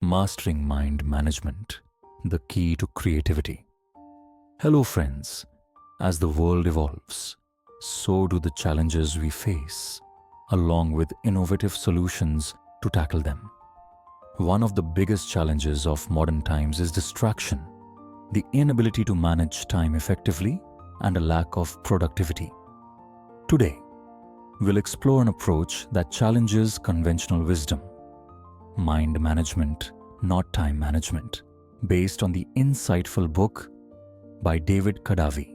Mastering Mind Management, the Key to Creativity. Hello friends, as the world evolves, so do the challenges we face, along with innovative solutions to tackle them. One of the biggest challenges of modern times is distraction, the inability to manage time effectively, and a lack of productivity. Today, we'll explore an approach that challenges conventional wisdom. Mind management, not time management, based on the insightful book by David Kadavy.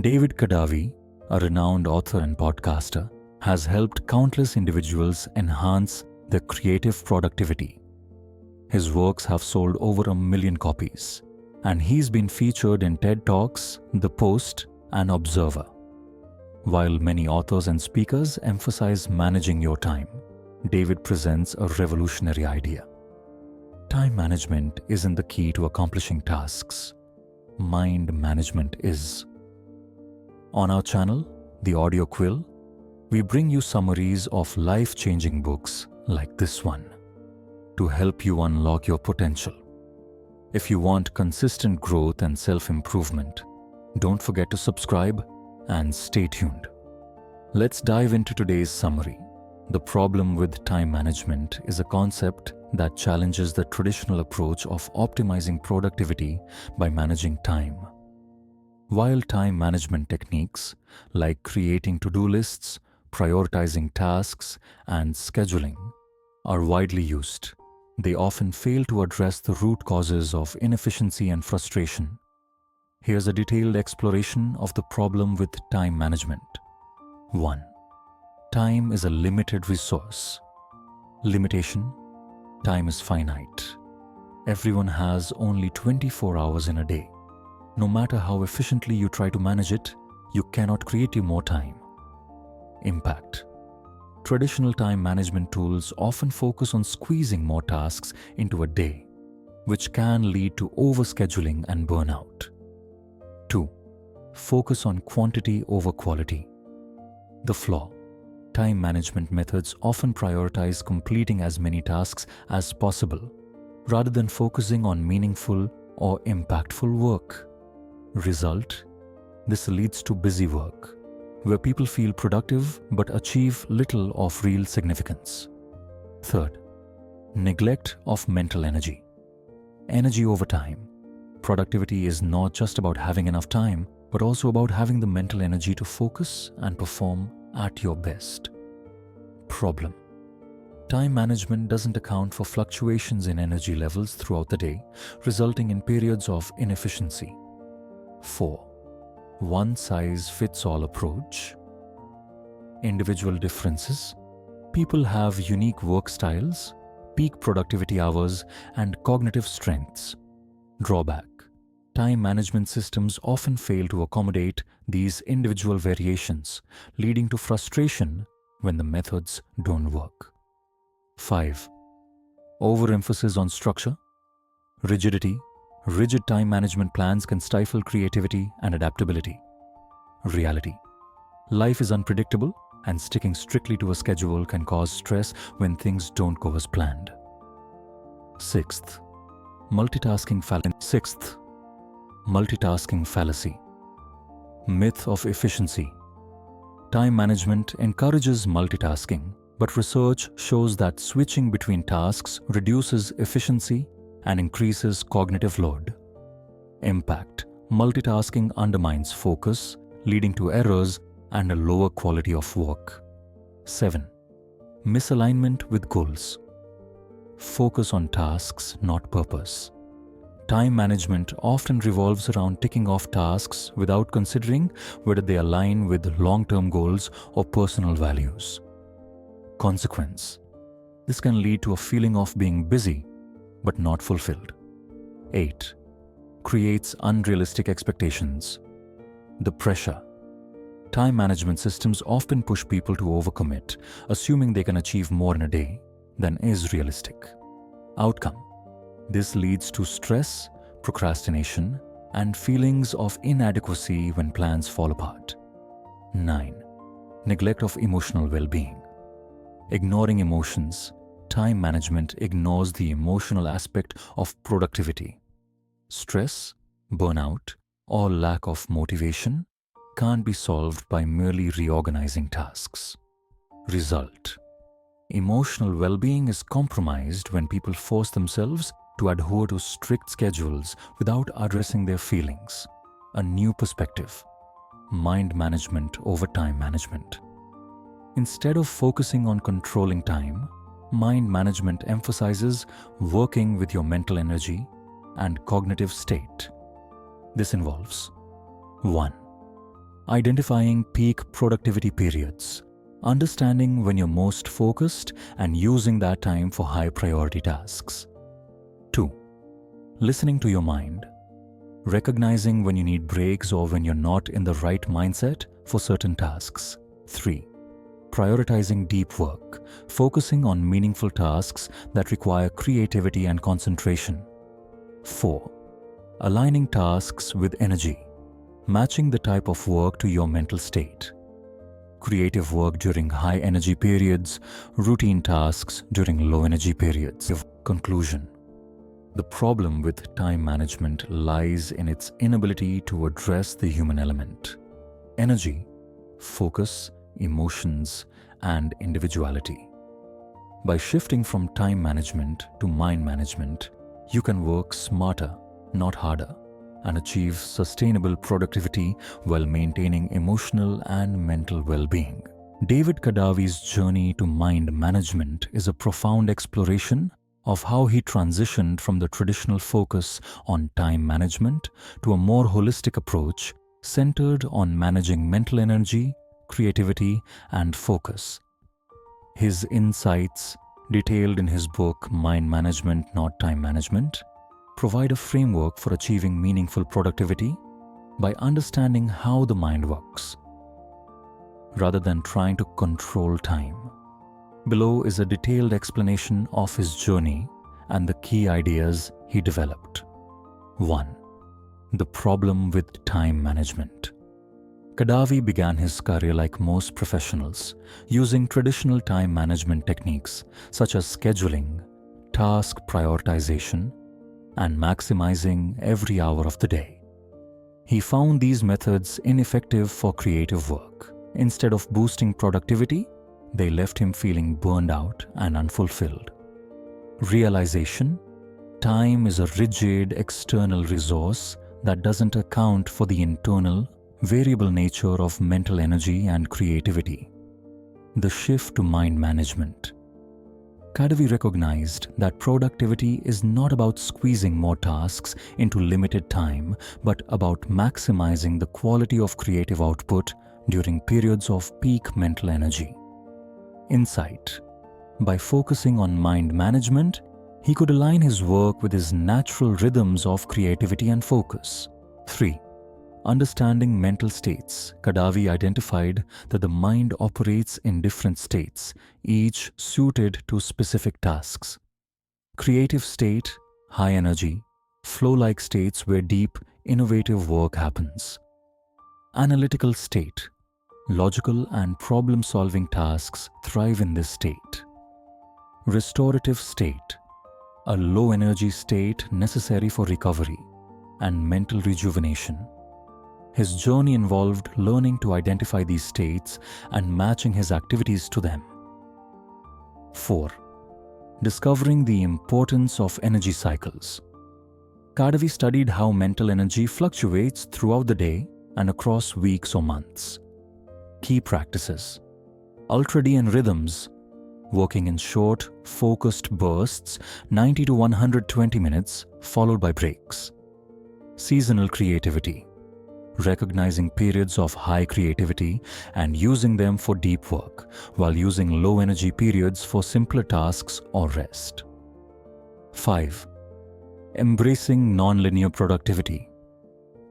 David Kadavy, a renowned author and podcaster, has helped countless individuals enhance their creative productivity. His works have sold over 1 million copies, and he's been featured in TED Talks, The Post, and Observer. While many authors and speakers emphasize managing your time, David presents a revolutionary idea. Time management isn't the key to accomplishing tasks. Mind management is. On our channel, The Audio Quill, we bring you summaries of life-changing books like this one to help you unlock your potential. If you want consistent growth and self-improvement, don't forget to subscribe and stay tuned. Let's dive into today's summary. The problem with time management is a concept that challenges the traditional approach of optimizing productivity by managing time. While time management techniques like creating to-do lists, prioritizing tasks, and scheduling are widely used, they often fail to address the root causes of inefficiency and frustration. Here's a detailed exploration of the problem with time management. 1. Time is a limited resource. Limitation: time is finite. Everyone has only 24 hours in a day. No matter how efficiently you try to manage it, you cannot create more time. Impact: traditional time management tools often focus on squeezing more tasks into a day, which can lead to overscheduling and burnout. 2. Focus on quantity over quality. The flaw: time management methods often prioritize completing as many tasks as possible, rather than focusing on meaningful or impactful work. Result: this leads to busy work, where people feel productive but achieve little of real significance. 3rd, neglect of mental energy. Energy over time. Productivity is not just about having enough time, but also about having the mental energy to focus and perform at your best. Problem: time management doesn't account for fluctuations in energy levels throughout the day, resulting in periods of inefficiency. 4. One-size-fits-all approach. Individual differences. People have unique work styles, peak productivity hours, and cognitive strengths. Drawback: time management systems often fail to accommodate these individual variations, leading to frustration when the methods don't work. 5. Overemphasis on structure. Rigidity. Rigid time management plans can stifle creativity and adaptability. Reality: life is unpredictable, and sticking strictly to a schedule can cause stress when things don't go as planned. 6th, multitasking fallacy. Myth of efficiency. Time management encourages multitasking, but research shows that switching between tasks reduces efficiency and increases cognitive load. Impact: multitasking undermines focus, leading to errors and a lower quality of work. 7. Misalignment with goals. Focus on tasks, not purpose. Time management often revolves around ticking off tasks without considering whether they align with long-term goals or personal values. Consequence: this can lead to a feeling of being busy but not fulfilled. 8. Creates unrealistic expectations. The pressure. Time management systems often push people to overcommit, assuming they can achieve more in a day than is realistic. Outcome: this leads to stress, procrastination, and feelings of inadequacy when plans fall apart. 9. Neglect of emotional well-being. Ignoring emotions, time management ignores the emotional aspect of productivity. Stress, burnout, or lack of motivation can't be solved by merely reorganizing tasks. Result: emotional well-being is compromised when people force themselves to adhere to strict schedules without addressing their feelings. A new perspective: mind management over time management. Instead of focusing on controlling time, mind management emphasizes working with your mental energy and cognitive state. This involves 1. Identifying peak productivity periods, understanding when you're most focused and using that time for high priority tasks. 2. Listening to your mind, recognizing when you need breaks or when you're not in the right mindset for certain tasks. 3. Prioritizing deep work, focusing on meaningful tasks that require creativity and concentration. 4. Aligning tasks with energy, matching the type of work to your mental state. Creative work during high energy periods, routine tasks during low energy periods. Conclusion: the problem with time management lies in its inability to address the human element: energy, focus, emotions, and individuality. By shifting from time management to mind management, you can work smarter, not harder, and achieve sustainable productivity while maintaining emotional and mental well-being. David Kadavy's journey to mind management is a profound exploration of how he transitioned from the traditional focus on time management to a more holistic approach centered on managing mental energy, creativity, and focus. His insights, detailed in his book Mind Management, Not Time Management, provide a framework for achieving meaningful productivity by understanding how the mind works, rather than trying to control time. Below is a detailed explanation of his journey and the key ideas he developed. 1. The problem with time management. Kadavy began his career like most professionals, using traditional time management techniques such as scheduling, task prioritization, and maximizing every hour of the day. He found these methods ineffective for creative work. Instead of boosting productivity, they left him feeling burned out and unfulfilled. Realization: time is a rigid external resource that doesn't account for the internal, variable nature of mental energy and creativity. The shift to mind management. Kadavy recognized that productivity is not about squeezing more tasks into limited time, but about maximizing the quality of creative output during periods of peak mental energy. Insight: by focusing on mind management, he could align his work with his natural rhythms of creativity and focus. 3. Understanding mental states. Kadavy identified that the mind operates in different states, each suited to specific tasks. Creative state, high energy; flow-like states where deep, innovative work happens. Analytical state, logical and problem-solving tasks thrive in this state. Restorative state, a low-energy state necessary for recovery and mental rejuvenation. His journey involved learning to identify these states and matching his activities to them. 4. Discovering the importance of energy cycles. Kadavy studied how mental energy fluctuates throughout the day and across weeks or months. Key practices: ultradian rhythms, working in short, focused bursts, 90 to 120 minutes, followed by breaks. Seasonal creativity, recognizing periods of high creativity and using them for deep work, while using low-energy periods for simpler tasks or rest. 5. Embracing non-linear productivity.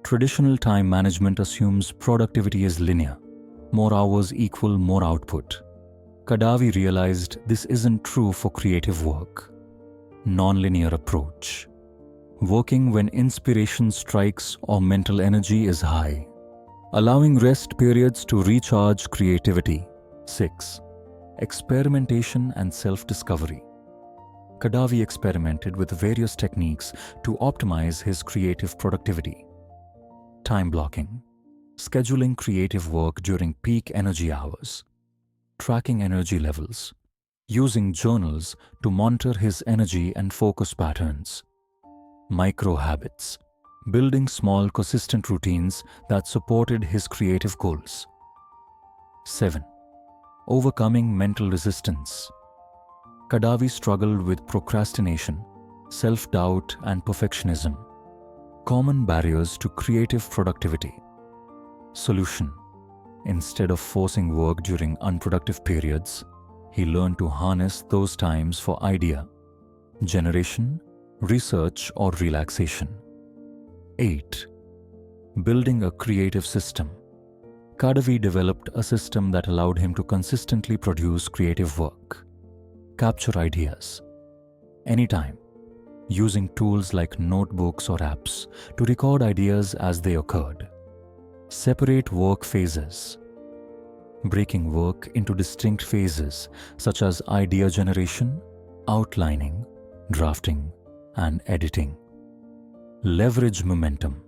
Traditional time management assumes productivity is linear. More hours equal more output. Kadavy realized this isn't true for creative work. Non-linear approach: working when inspiration strikes or mental energy is high, allowing rest periods to recharge creativity. 6. Experimentation and self-discovery. Kadavy experimented with various techniques to optimize his creative productivity. Time blocking, scheduling creative work during peak energy hours, tracking energy levels, using journals to monitor his energy and focus patterns. Micro habits, building small consistent routines that supported his creative goals. 7. Overcoming mental resistance. Kadavy struggled with procrastination, self-doubt, and perfectionism, common barriers to creative productivity. Solution: instead of forcing work during unproductive periods, he learned to harness those times for idea generation, research, or relaxation. 8. Building a creative system. Kadavy developed a system that allowed him to consistently produce creative work, capture ideas, anytime, using tools like notebooks or apps to record ideas as they occurred. Separate work phases, breaking work into distinct phases such as idea generation, outlining, drafting, and editing. Leverage momentum,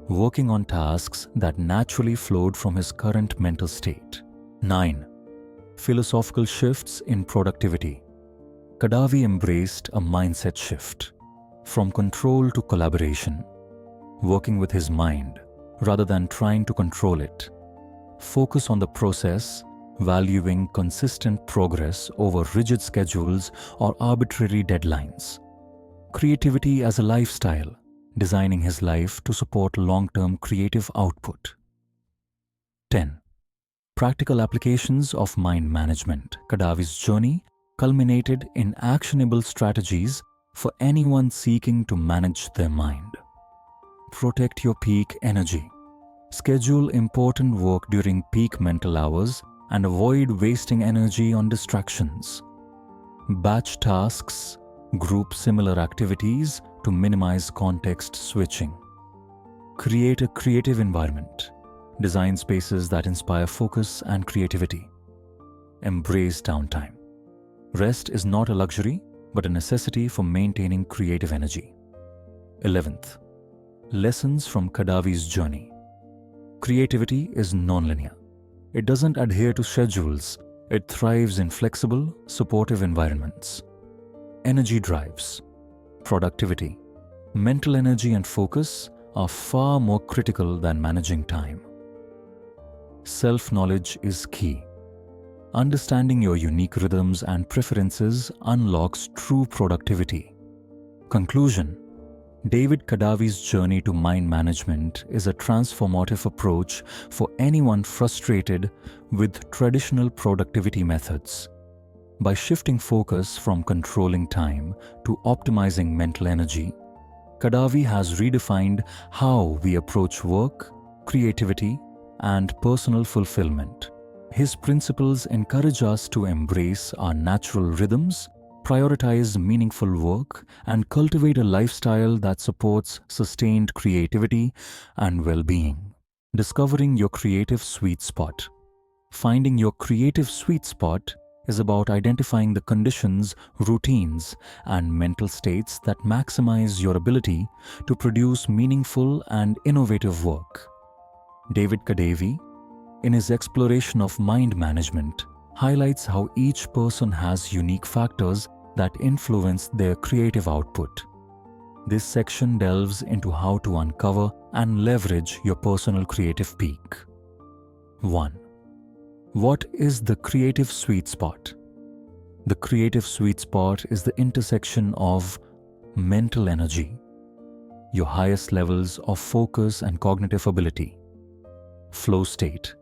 working on tasks that naturally flowed from his current mental state. 9. Philosophical shifts in productivity. Kadavy embraced a mindset shift, from control to collaboration, working with his mind rather than trying to control it. Focus on the process, valuing consistent progress over rigid schedules or arbitrary deadlines. Creativity as a lifestyle, designing his life to support long-term creative output. 10. Practical applications of mind management. Kadavy's journey culminated in actionable strategies for anyone seeking to manage their mind. Protect your peak energy. Schedule important work during peak mental hours and avoid wasting energy on distractions. Batch tasks, group similar activities to minimize context switching. Create a creative environment. Design spaces that inspire focus and creativity. Embrace downtime. Rest is not a luxury, but a necessity for maintaining creative energy. 11th. Lessons from Kadavy's journey. Creativity is nonlinear. It doesn't adhere to schedules. It thrives in flexible, supportive environments. Energy drives, productivity, mental energy and focus are far more critical than managing time. Self-knowledge is key. Understanding your unique rhythms and preferences unlocks true productivity. Conclusion: David Kadavy's journey to mind management is a transformative approach for anyone frustrated with traditional productivity methods. By shifting focus from controlling time to optimizing mental energy, Kadavy has redefined how we approach work, creativity, and personal fulfillment. His principles encourage us to embrace our natural rhythms, prioritize meaningful work, and cultivate a lifestyle that supports sustained creativity and well-being. Discovering your creative sweet spot. Finding your creative sweet spot is about identifying the conditions, routines, and mental states that maximize your ability to produce meaningful and innovative work. David Kadavy, in his exploration of mind management, highlights how each person has unique factors that influence their creative output. This section delves into how to uncover and leverage your personal creative peak. 1. What is the creative sweet spot? The creative sweet spot is the intersection of mental energy, your highest levels of focus and cognitive ability; flow state,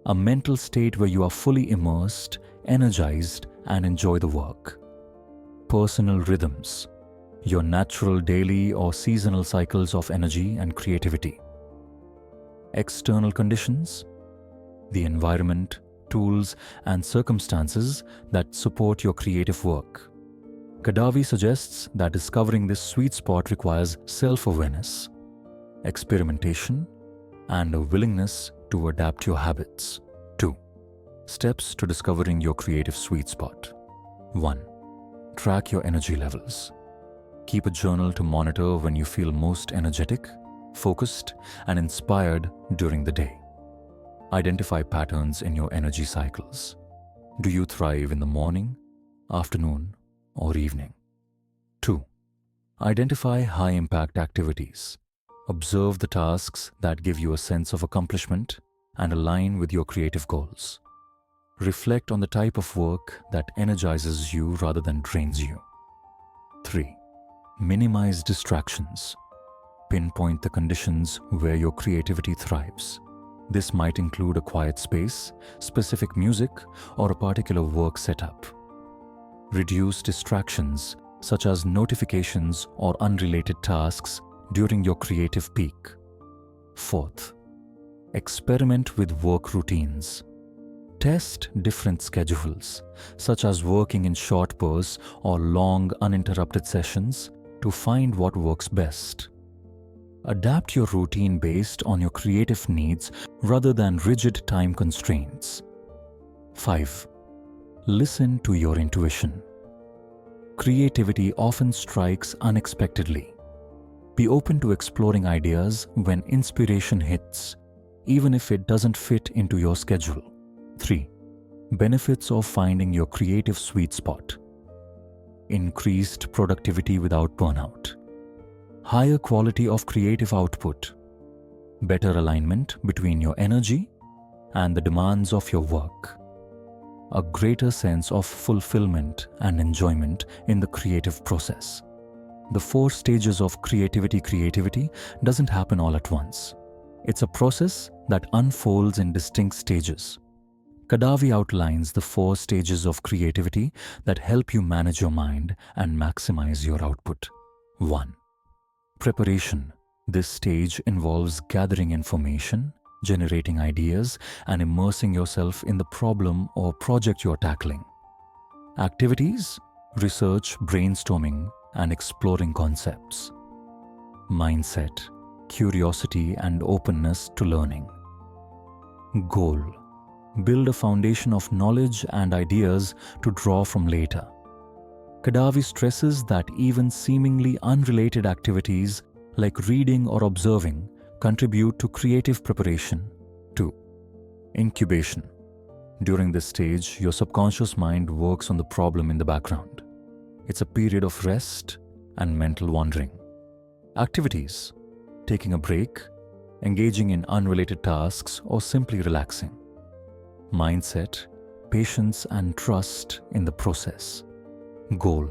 a mental state where you are fully immersed, energized, and enjoy the work; personal rhythms, your natural daily or seasonal cycles of energy and creativity; external conditions, the environment, tools, and circumstances that support your creative work. Kadavy suggests that discovering this sweet spot requires self-awareness, experimentation, and a willingness to adapt your habits. 2. Steps to discovering your creative sweet spot. 1. Track your energy levels. Keep a journal to monitor when you feel most energetic, focused, and inspired during the day. Identify patterns in your energy cycles. Do you thrive in the morning, afternoon, or evening? 2. Identify high-impact activities. Observe the tasks that give you a sense of accomplishment and align with your creative goals. Reflect on the type of work that energizes you rather than drains you. 3. Minimize distractions. Pinpoint the conditions where your creativity thrives. This might include a quiet space, specific music, or a particular work setup. Reduce distractions such as notifications or unrelated tasks during your creative peak. 4th, experiment with work routines. Test different schedules, such as working in short bursts or long uninterrupted sessions, to find what works best. Adapt your routine based on your creative needs rather than rigid time constraints. 5. Listen to your intuition. Creativity often strikes unexpectedly. Be open to exploring ideas when inspiration hits, even if it doesn't fit into your schedule. 3. Benefits of finding your creative sweet spot. Increased productivity without burnout. Higher quality of creative output. Better alignment between your energy and the demands of your work. A greater sense of fulfillment and enjoyment in the creative process. The 4 stages of creativity doesn't happen all at once. It's a process that unfolds in distinct stages. Kadavy outlines the 4 stages of creativity that help you manage your mind and maximize your output. 1. Preparation. This stage involves gathering information, generating ideas, and immersing yourself in the problem or project you're tackling. Activities: research, brainstorming, and exploring concepts. Mindset: curiosity and openness to learning. Goal: build a foundation of knowledge and ideas to draw from later. Kadavy stresses that even seemingly unrelated activities like reading or observing contribute to creative preparation. 2. Incubation. During this stage, your subconscious mind works on the problem in the background. It's a period of rest and mental wandering. Activities: taking a break, engaging in unrelated tasks, or simply relaxing. Mindset: patience and trust in the process. Goal: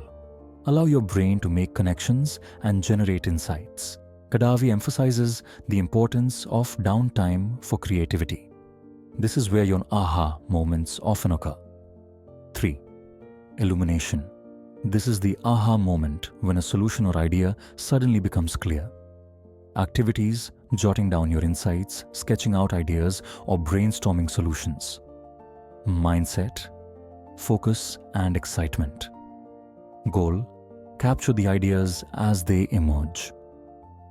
allow your brain to make connections and generate insights. Kadavy emphasizes the importance of downtime for creativity. This is where your aha moments often occur. 3. Illumination. This is the aha moment when a solution or idea suddenly becomes clear. Activities: jotting down your insights, sketching out ideas, or brainstorming solutions. Mindset: focus and excitement. Goal: capture the ideas as they emerge.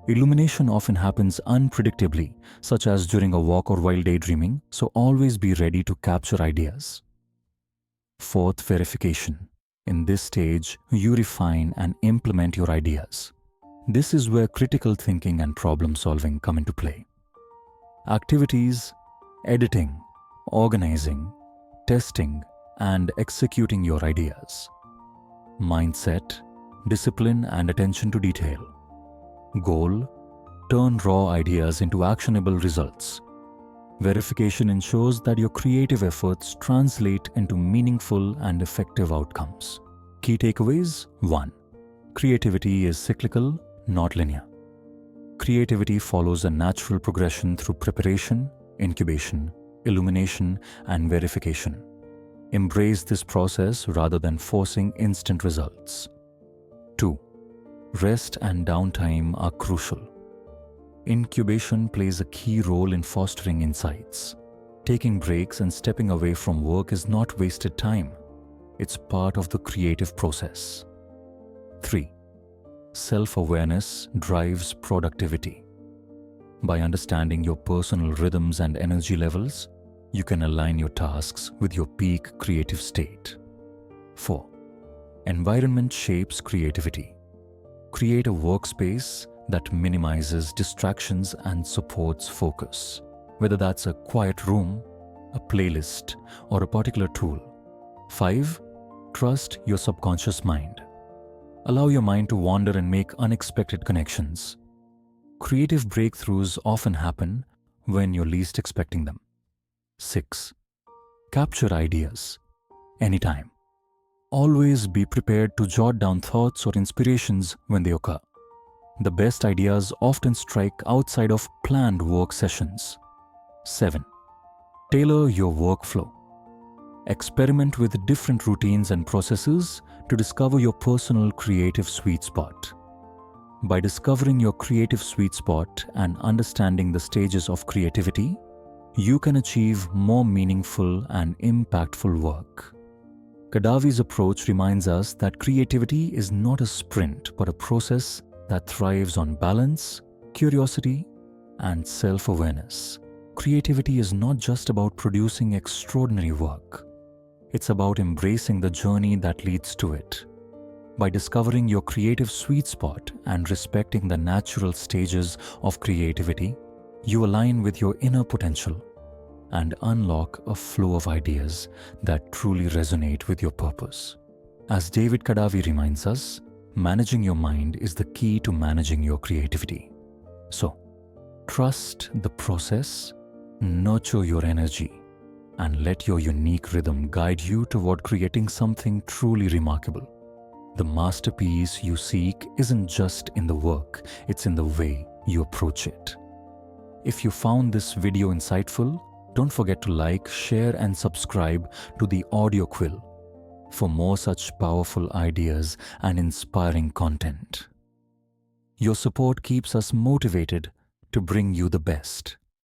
Illumination often happens unpredictably, such as during a walk or while daydreaming, so always be ready to capture ideas. 4th, verification. In this stage, you refine and implement your ideas. This is where critical thinking and problem solving come into play. Activities: editing, organizing, testing, and executing your ideas. Mindset: discipline and attention to detail. Goal: turn raw ideas into actionable results. Verification ensures that your creative efforts translate into meaningful and effective outcomes. Key takeaways: 1. Creativity is cyclical, not linear. Creativity follows a natural progression through preparation, incubation, illumination, and verification. Embrace this process rather than forcing instant results. 2. Rest and downtime are crucial. Incubation plays a key role in fostering insights. Taking breaks and stepping away from work is not wasted time. It's part of the creative process. 3. Self-awareness drives productivity. By understanding your personal rhythms and energy levels, you can align your tasks with your peak creative state. 4. Environment shapes creativity. Create a workspace that minimizes distractions and supports focus, whether that's a quiet room, a playlist, or a particular tool. 5. Trust your subconscious mind. Allow your mind to wander and make unexpected connections. Creative breakthroughs often happen when you're least expecting them. 6. Capture ideas anytime. Always be prepared to jot down thoughts or inspirations when they occur. The best ideas often strike outside of planned work sessions. 7. Tailor your workflow. Experiment with different routines and processes to discover your personal creative sweet spot. By discovering your creative sweet spot and understanding the stages of creativity, you can achieve more meaningful and impactful work. Kadavy's approach reminds us that creativity is not a sprint but a process that thrives on balance, curiosity, and self-awareness. Creativity is not just about producing extraordinary work. It's about embracing the journey that leads to it. By discovering your creative sweet spot and respecting the natural stages of creativity, you align with your inner potential and unlock a flow of ideas that truly resonate with your purpose. As David Kadavy reminds us, managing your mind is the key to managing your creativity. So, trust the process, nurture your energy, and let your unique rhythm guide you toward creating something truly remarkable. The masterpiece you seek isn't just in the work, it's in the way you approach it. If you found this video insightful, don't forget to like, share, and subscribe to the Audio Quill for more such powerful ideas and inspiring content. Your support keeps us motivated to bring you the best.